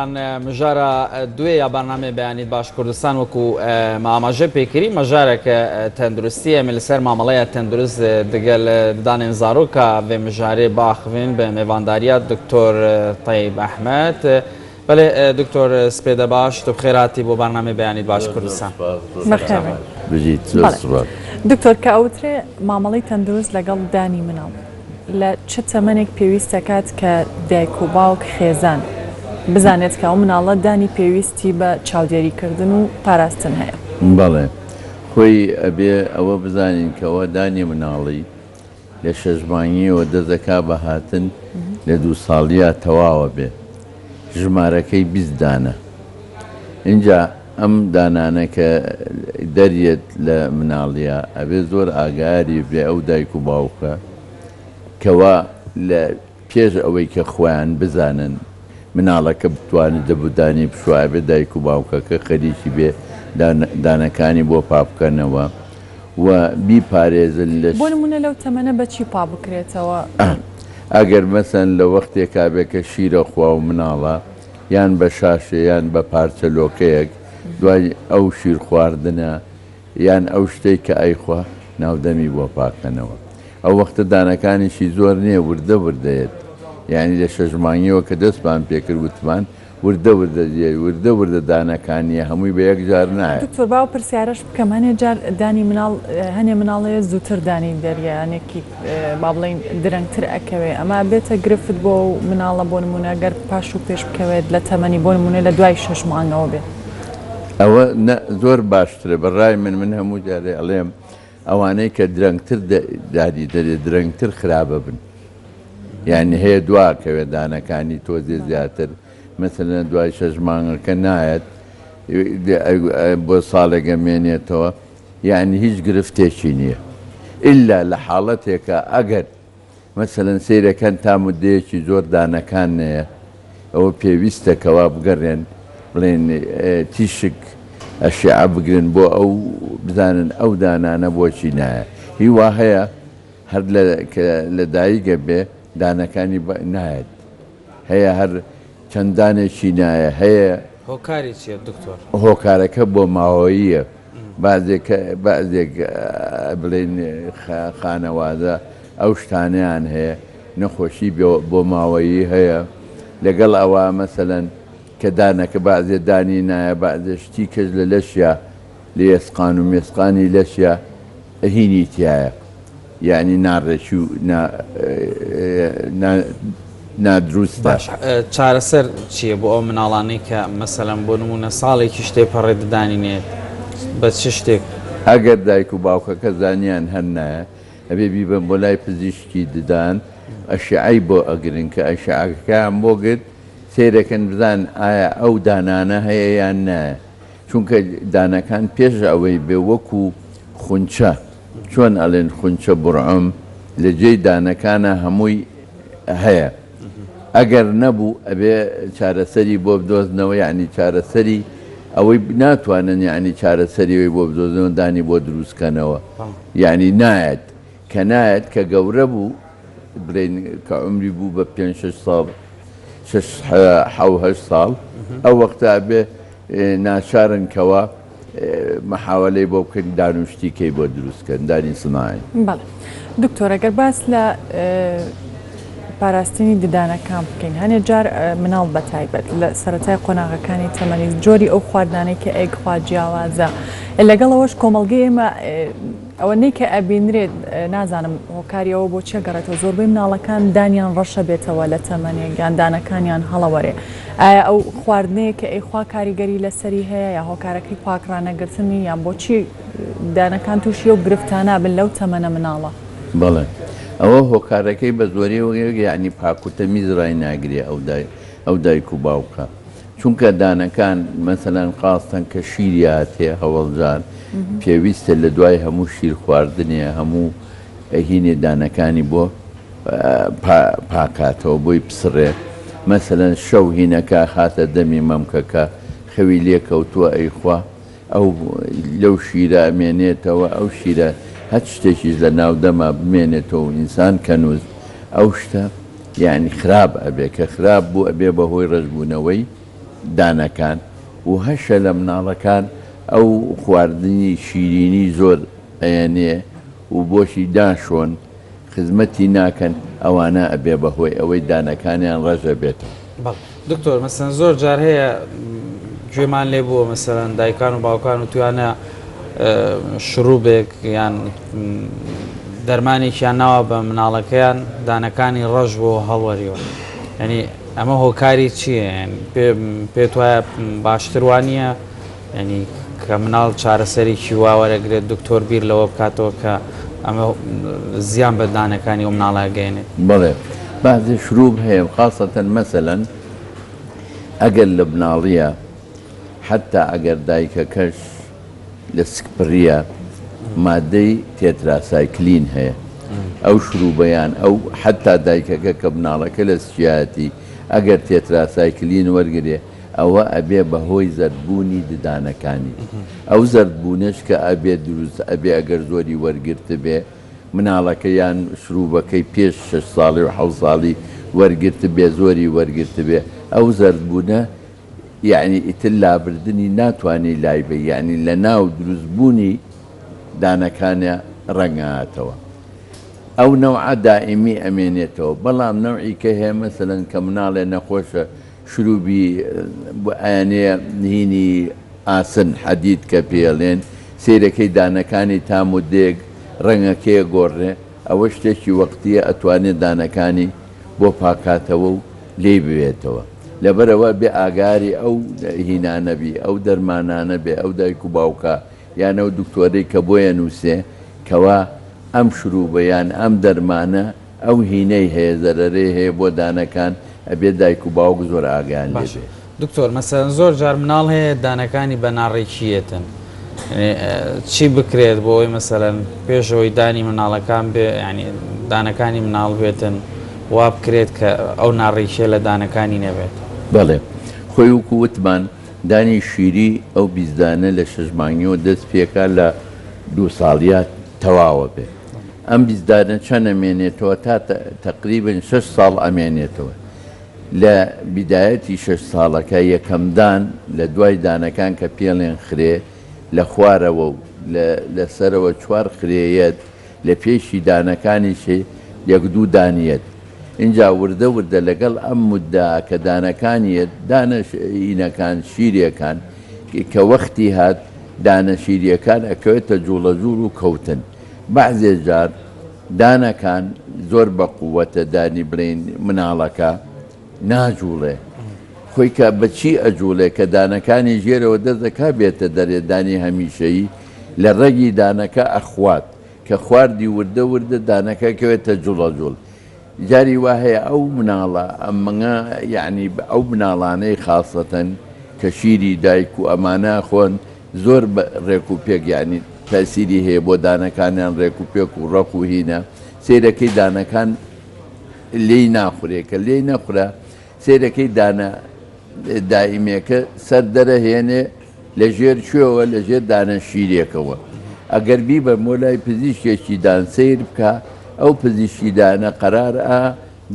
مژارە دوێ یا بەرنامەی بەیانیت باش کوردستان وەکو مامەژە پێکری مەژارێکە تەندروستیە لەسەر مامەڵەیە تەندروست دەگەل دانێن زارۆکە بێ مژارێ باخوێن بە میێوانداریە دکتۆر طەیب ئەحمەد بەڵێ دکتۆر سپێدە باش تو بخێراتی بۆ بەرنامەی بەیانیت باش کوردستان دکتۆر کە ئەوترێ مامەڵەی تەندروست لەگەڵ دانی مناڵ لە چ تەمەنێک پێویستە کات کە دایک و باوک خێزان بزانێت کە ئەو مناڵە دانی پێویستی بە چاودێریکردن و پاراستن هەیە. بەڵێ خۆی ئەبێ ئەوە بزانین کەەوە دانی مناڵی لە شەژمانیەوە دەزەکا بە هاتن لە 2 ساڵیە تەواوە بێ ژمارەکەی 20 دانە. اینجا ئەم دانانە کە دەریێت لە مناڵیە ئەبێ زۆر ئاگاری بێ ئەو دایک و باوکە کەوا لە پێش ئەوەی کە خۆیان بزانن مناڵەکە بتوانێت دەبودانی پشوای بێ دایک و باوکەکە خەریکی بێ دانەکانی بۆ پاپکەنەوە و بیپارێزن لە بۆ نمونە لەو تەمەنە بەچی پا بکرێتەوە ئەگەر مەسەن لە وەختێکا بێ کە شیرە خوا و مناڵە یان بە شاشێ یان بە پارچە لۆکەیەک دوای ئەو شیر خواردنە یان ئەو شتێک کە ئەیخوا ناودەمی بۆ پاکەنەوە ئەو وەختە دانەکانیشی زۆر نییە وردە وردەیەت یعنی لە شەژمانیەوە کە دەستمان پێکرد وتمان وردە وردە دانەکانیە هەمووی بە یەک جار نایە. دکتۆر باو پرسیارەش بکەم هەنێ جار دانی مناڵ هەنێ مناڵەیە زووتر دانی دەریانێکی با بڵین درەنگتر ئەکەوێ ئەمە بێتە گرفت بۆ مناڵە بۆ نمونە گەر پاش و پێش بکەوێت لە تەمەنی بۆ نمونە لە دوای 6 مانگەوە بێت. ئەوە زۆر باشترە بەڕای من هەموو جارێ ئەڵێم ئەوانەی کە درەنگتر دادی دەرێت درەنگتر خراپە بن. یعنی هەیە دواکەوێت دانەکانی تۆزێ زیاتر مثلەن دوای 6 مانگەکە نایەت بۆ ساڵێکە مێنێتەوە یعنی هیچ گرفتێکی نییە ئللا لە حاڵەتێکە ئەگەر مثلەن سیرەکەن تا مدەیەکی زۆر دانەکان نەیە ئەوە پێویستە کەوا بگەڕێن بڵێن تیشک ئەشیعە بگرن بۆ ئەو بزانن ئەو دانانە بۆچی نایە هیوا هەیە هەر لە دایکە بێ دانەکانی نایەت هەیە هەر چەندانێکی نایە هەیە هۆکاری چیە دکتۆر؟ هۆکارەکە بۆ ماوەییە بازێک بڵێن خانەوادە ئەو شتانیان هەیە نەخۆشی بۆ ماوەیی هەیە لەگەڵ ئەوە مەسەلەن کە دانەکە بازێ دانی نایە بازشتی کەس لە لەشیا لە ئێسقان و مێسقانی لەشیا هینی تایە یعنی ناڕێکی و نادروست باش چارەسەر چییە بۆ ئەو مناڵانەی کە مەسەلەن بۆ نمونە ساڵێکی شتێ پەڕێ ددانینێت بە چ شتێک ئەگەر دایک و باوکەکە زانیان هەر نایە ئەبێ بیبن بۆ لای پزیشکی ددان ئەشعی بۆ ئەگرن کە ئەشعەکەیان بۆ گرت سیرەکەن بزان ئایا ئەو دانانە هەیە یان نایە چونکە دانەکان پێش ئەوەی بێ وەکو خونچە چۆن ئەڵێن خونچە بڕعم لە جێی دانەکانە هەمووی هەیە ئەگەر نەبوو ئەبێ چارەسەری بۆ بدۆزنەوە یعنی چارەسەری ئەوەی ناتوانن یعنی چارەسەریەوەی بۆ بدۆزنەوە دانی بۆ دروستکەنەوە یعنی نایەت کە نایەت کە گەورە بوو بڵێن کە عمری بوو بە 5-6 ساڵ 6 ساڵ ئەو وەختە بێ ناچارن کەوە محاولەی بۆ بکەن دانوشتیکەی بۆ دروستکەن دانی سناایی. بەڵێ دکتۆر ئەگەر باس لە پاراستنی ددانەکان بکەین هەنێ جار مناڵ بەتایبەت لە سەرەتای قۆناغەکانی تەمەنی جۆری ئەو خواردانەی کە ئەیخوا جیاوازە لەگەڵ ئەوەش کۆمەڵگەی ئێمە ئەوە نەی کە ئەبینرێت نازانم هۆکاریەوە بۆ چێ گەڕێتەوە زۆربەی مناڵەکان دانیان ڕەشە بێتەوە لە تەمەنێک یان دانەکانیان هەڵەوەرێ ئایا ئەو خواردنەیە کە ئەیخوا کاریگەری لەسەری هەیە یا هۆکارەکەی پاکڕانەگرتنی یان بۆچی دانەکان تووشی و گرفتانە بن لەو تەمەنە مناڵە؟ بەڵێ ئەوە هۆکارەکەی بە زۆری یعنی پاکوتەمیز ڕای ناگرێ ئەو دایک و باوکە چونکە دانەکان مەسەلەن قاستن کە شیریات هەیە هەوڵجار پێویستە لە دوای هەموو شیر خواردنێ هەموو هینێ دانەکانی بۆ پاکاتەوە بۆی پسڕێ مەسەلەن شەو هینەکە خاتە دەمی مەمکەکە خەوی لێکەوتووە ئەیخوا ئەو لەو شیرە ئەمێنێتەوە ئەو شیرە هەچ شتێکیش لە ناو دەما بمێنێتەوە ئینسان کەنووز ئەو شتە یعنی خراپ ئەبێ کە خراپ بوو ئەبێ بەهۆی ڕێژبوونەوەی دانەکان و هەشە لە مناڵەکان ئەو خواردنی شیرینی زۆر ئەیانێ و بۆشی داشۆن خزمەتی ناکەن ئەوانە ئەبێ بەهۆی ئەوەی دانەکانیان ڕەژە بێتەوە. دکتۆر مەسەن زۆر جار هەیە گوێمان لێ بووە مەسەرەن دایکان و باوکان و توانە شروبێک یان دەرمانێکیان ناوە بە مناڵەکەیان دانەکانی ڕەش بۆ هەڵوەریەوە ینی ئەمە هۆکاری چییە پێت وایە باشتر وانە ینی کە مناڵ چارەسەرێکی واوەرەگرێت دکتۆر بیر لەوە بکاتەوە کە ئەمە زیان بە دانەکانی و مناڵەگەێنێت. بڵێ بعضی شروب هەیە خاصەتەن مەسەلەن ئەگەر لە بناڵیە حتا ئەگەر دایکەکەش لە سکپڕیە مادەی تێتراسایکلین هەیە ئەو شروبەیان ئەو حتا دایکەکە کە بناڵەکە لە سچیاتی ئەگەر تێتراسایکلین وەرگێ ئەوە ئەبێ بەهۆی زەردبوونی ددانەکانی ئەو زەردبوونش کە ئەبێ دروست ئەبێ ئەگەر زۆری وەرگرت بێ مناڵەکە یان شروبەکەی پێش 6 ساڵی و 7 ساڵی وەرگرت بێ زۆری وەرگرت بێ ئەو زەردبوونە یعنی ئیتر لابردنی ناتوانانی لای بێ یعنی لە ناو دروستبوونی دانەکانە ڕەنگاتەوە ئەو نەوعە دائیمی ئەمێنێتەوە بەڵام نەوعی کە هەیە مەسەلەن کە مناڵێ نەخۆشە شروبی ئەیانەیە نهینی ئاسن حەدید کە پێڵێن سیرەکەی دانەکانی تام و دێک ڕەنگەکەیە گۆڕێ ئەوە شتێکی وەختیە ئەتوانێت دانەکانی بۆ پاکاتەوە و لێ بوێتەوە لەبەرەوە بێ ئاگاری ئەو هینانەبی ئەو دەرمانانە بێ ئەو دایک و باوکە یانە و دکتۆرەی کە بۆیە نووسێ کەوا ئەم شروبەیان ئەم دەرمانە ئەو هینەی هەیە زەرەرەی هەیە بۆ دانەکان ئەبێ دایک و باوک زۆر ئاگیان لێ بێ. دکتۆر مەسەن زۆر جار مناڵ هەیە دانەکانی بە ناڕێکیەتن چی بکرێت بۆ ئەوی مەسەلەن پێشەوەی دانی مناڵەکان بێ ینی دانەکانی مناڵ بێتن وا بکرێت کە ئەو ناڕێکیە لە دانەکانی نەبێت. بەڵێ خۆی وکو وتمان دانی شیری ئەو بیزدانە لە 6 مانگیەوە دەست پێکا لە 2 ساڵیات تەواوە بێ ئەم بیزدانە چەند ئەمێنێتەوە تا تقریبن 6 ساڵ ئەمێنێتەوە لە بیدایەتی 6 ساڵەکە یەکەمدان لە دوای دانەکان کە پێڵێن خرێ لە خوارەوە و لەسەرەوە 4 خرێیەت لە پێشی دانەکانیشێ 1-2 دانیەت اینجا وردە وردە لەگەڵ ئەم مددا کە دانەکانیەت دانەشینەکان شیرەکان کە وەختی هات دانە شیریەکان ئەکەوێتە جوڵە جوڵ و کەوتن بەعزێ جار دانەکان زۆر بە قووەتە دانی بڵین مناڵەکە ناجوڵێ خۆی کە بەچی ئەجوڵێ کە دانەکانی ژێرەوە دەستەکە بێتە دەرێدانی هەمیشەیی لە ڕێگی دانەکە ئەخوات کە خواردی وردە وردە دانەکە کەوێتە جوڵە جوڵ جاری وا هەیە ئەو مناڵە ئەمەنگە یعنی ئەو مناڵانەی خاصەتەن کە شیری دایک و ئەمانە خۆن زۆر ڕێک و پێک یعنی تاسیری هەیە بۆ دانەکانیان ڕێک و پێک و ڕق و هینە سیرەکەی دانەکان لێی ناخورێ کە لێی نەخورە سیرەکەی دانە دائیمێکە سەر دەرەهێنێ لە ژێر کوێوە لە ژێر دانە شیرێکەوە ئەگەر بی بە مۆلای پزیشکێکی دان سیر بکە ئەو پزیشکی دانە قەرار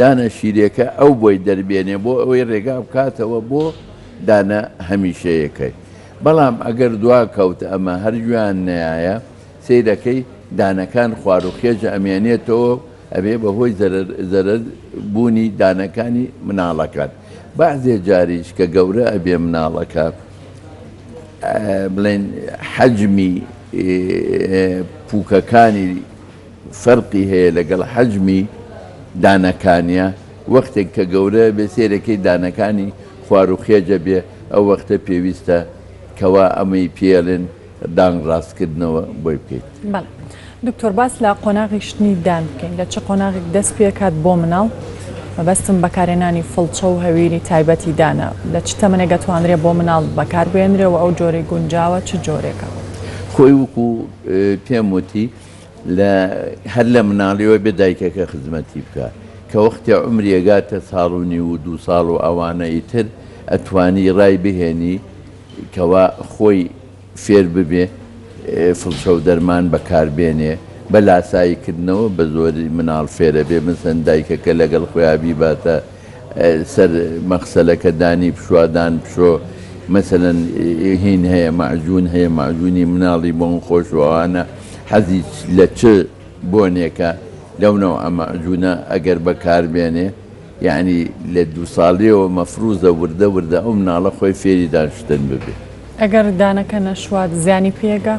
دانە شیرێکە ئەو بۆی دەربێنێ بۆ ئەوەی ڕێگا بکاتەوە بۆ دانە هەمیشەیەکەی بەڵام ئەگەر دوا کەوت ئەمە هەرگویان نایە سیرەکەی دانەکان خواروخێژ ئەمێنێتەوە ئەبێ بەهۆی زەرەر بوونی دانەکانی مناڵەکان بەعزێ جاریش کە گەورە ئەبێ مناڵەکە بڵێن حەجمی پووکەکانی فەرقی هەیە لەگەڵ حەجمی دانەکانیە وەختێک کە گەورە بێ سێرەکەی دانەکانی خواروخێجە بێ ئەو وەختە پێویستە کەوا ئەمەی پێڵێن دانگ ڕاستکردنەوە بۆی بکەیت. بەڵێ دکتۆر باس لە قۆناغی شتنی دان بکەین لە چه قۆناغێک دەست پێکات بۆ مناڵ مەبەستم بەکارێنانی فڵچە و هەویری تایبەتی دانە لە چ تەمەنێک دەتوانرێت بۆ مناڵ بەکار بێنرێەوە ئەو جۆرەی گونجاوە چ جۆرێکە خۆی وکو پێم وتی هەر لە مناڵیەوە بێ دایکەکە خزمەتی بکە کە وەختی عمرێگاتە ساڵونی و 2 ساڵ و ئەوانەی تر ئەتوانی ڕای بهێنی کەوا خۆی فێر ببێ فڵچە و دەرمان بەکاربێنێ بە لاساییکردنەوە بە زۆری مناڵ فێرە بێ مثەن دایکەکە لەگەڵ خۆیابی باتە سەر مەخسەلەکە دانی پشوادان پشۆ مثلەن هین هەیە معجون هەیە معجونی مناڵی بۆن خۆشەوانە حەزی لە چ بۆنێکە لەونەوە ئەمەجوونە ئەگەر بەکاربێنێ یعنی لە 2 ساڵیەوە مەفروزە وردە وردە ئەو مناڵە خۆی فێری دانشتن ببێ. ئەگەر دانەکە نەشوات زیانی پێگە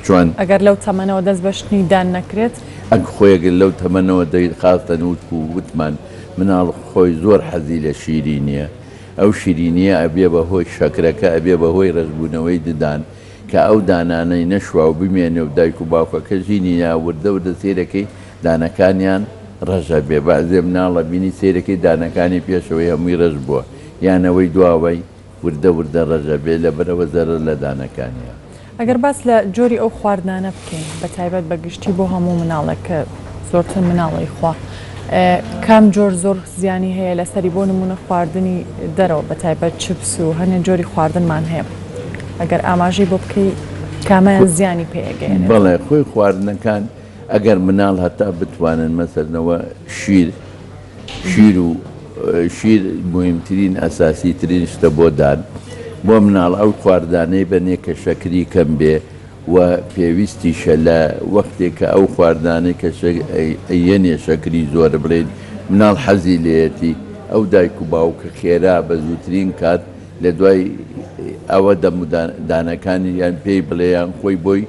چۆن ئەگەر لەو تەمەنەوە دەست بەشنی دان نەکرێت ئەگ خۆیەگەر لەو تەمەنەوە خاستە نوت و وتمان مناڵ خۆی زۆر حەزی لە شیرینیە ئەو شیرینیە ئەبێ بەهۆی شەکرەکە ئەبێ بەهۆی ڕێژبوونەوەی ددان کە ئەو دانانەی نەشوا و بمێنێ و دایک و باوکەکە ژینی وردە وردە سێرەکەی دانەکانیان ڕەژە بێ بەعزێ مناڵە بینی سێرەکەی دانەکانی پێشەوەی هەمووی ڕەش بووە یانەوەی دواوەی وردە وردە ڕەژە بێ لەبەرەوە زەرر لە دانەکانیە. ئەگەر باس لە جۆری ئەو خواردانە بکەین بە تایبەت بەگشتی بۆ هەموو مناڵێکە زۆرتر مناڵی خوا کام جۆر زۆر زیانی هەیە لەسەری بۆ نمونە خواردنی دەرەوە بە تایبەت چپس و هەنێ جۆری خواردنمان هەیە ئەگەر ئاماژەی بۆ بکەی کامیان زیانی پێگەێنێت. بەڵێ خۆی خواردنەکان ئەگەر مناڵ هەتا بتوانن مەسەرنەوە شیر و شیر مهمترین ئەساسی ترین شتە بۆ دان بۆ مناڵ ئەو خواردانەی بەنێ کە شەکری کەم بێ و پێویستیشە لە وەختێک کە ئەو خواردانەی کە یەنێ شەکری زۆر بڵێن مناڵ حەزی لێتی ئەو دایک و باوکە خێرا بە زووترین کات لە دوای ئەوە دەمودانەکانی یان پێی بڵێیان خۆی بۆی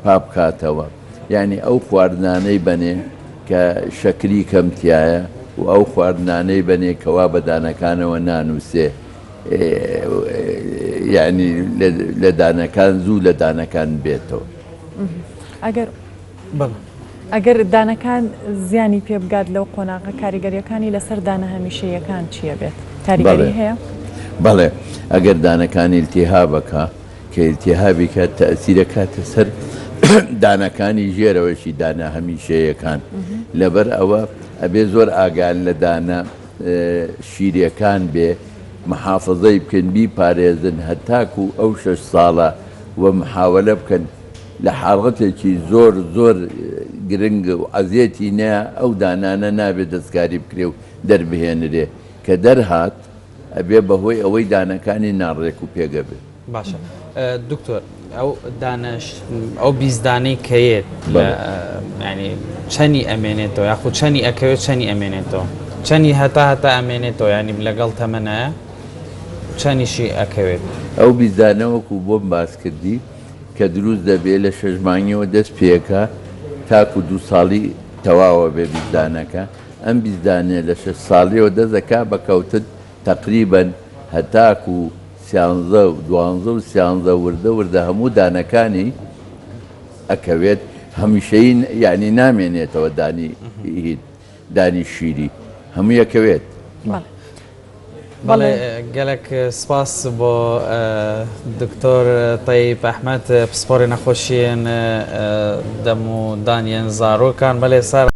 پاپکاتەوە یعنی ئەو خواردانەی بەنێ کە شەکری کەمتیایە و ئەو خواردانەی بەنێ کەوا بەدانەکانەوە نانووسێ یعنی لە دانەکان زوو لە دانەکان بێتەوە. ئەگەر دانەکان زیانی پێ بگات لەو قۆناغە کاریگەریەکانی لەسەر دانە هەمیشەیەکان چییە بێت کاریگەری هەیە؟ بەڵێ ئەگەر دانەکانی التیهابەکە کە التیهابێکە تەئسیرەکاتە سەر دانەکانی ژێرەوەشی دانە هەمیشەیەکان لەبەر ئەوە ئەبێ زۆر ئاگال لە دانە شیرەکان بێ محافظەی بکەن بیپارێزن هەتاکو ئەو 6 ساڵە و محاولە بکەن لە حاڵەتێکی زۆر زۆر گرنگ و عەزیەتی نەیە ئەو دانانە نابێت دەستکاری بکرێ و دەربهێنرێ کە دەرهات ئەبێ بەهۆی ئەوەی دانەکانی ناڕێک و پێگە بێت. باشە دکتۆر ئەو دانش ئەو بیزدانەی کەیت ینی چەنی ئەمێنێتەوە یاخود چەنی ئەکەوێت چەنی ئەمێنێتەوە چەنی هەتا ئەمێنێتەوە ینی لەگەڵ تەمەنایە چەنیشی ئەکەوێت ئەو بیزدانەوەکو بۆم باس کردی کە دروست دەبێت لە 6 مانگیەوە دەست پێەکە تاکو 2 ساڵی تەواوە بێ بیزدانەکە ئەم بیزدانێ لە 6 ساڵیەوە دەزەکا بەکەوتن تقریبەن هەتاکو 13 و 12 و 13 وردە وردە هەموو دانەکانی ئەکەوێت هەمیشەی یعنی نامێنێتەوە دانی شیری هەموو یەکەوێت. بەڵێ گەلێک سپاس بۆ دکتۆر تەیب ئەحمەد پسپۆری نەخۆشیên دەم و دانیên zarokان بەڵێ سەر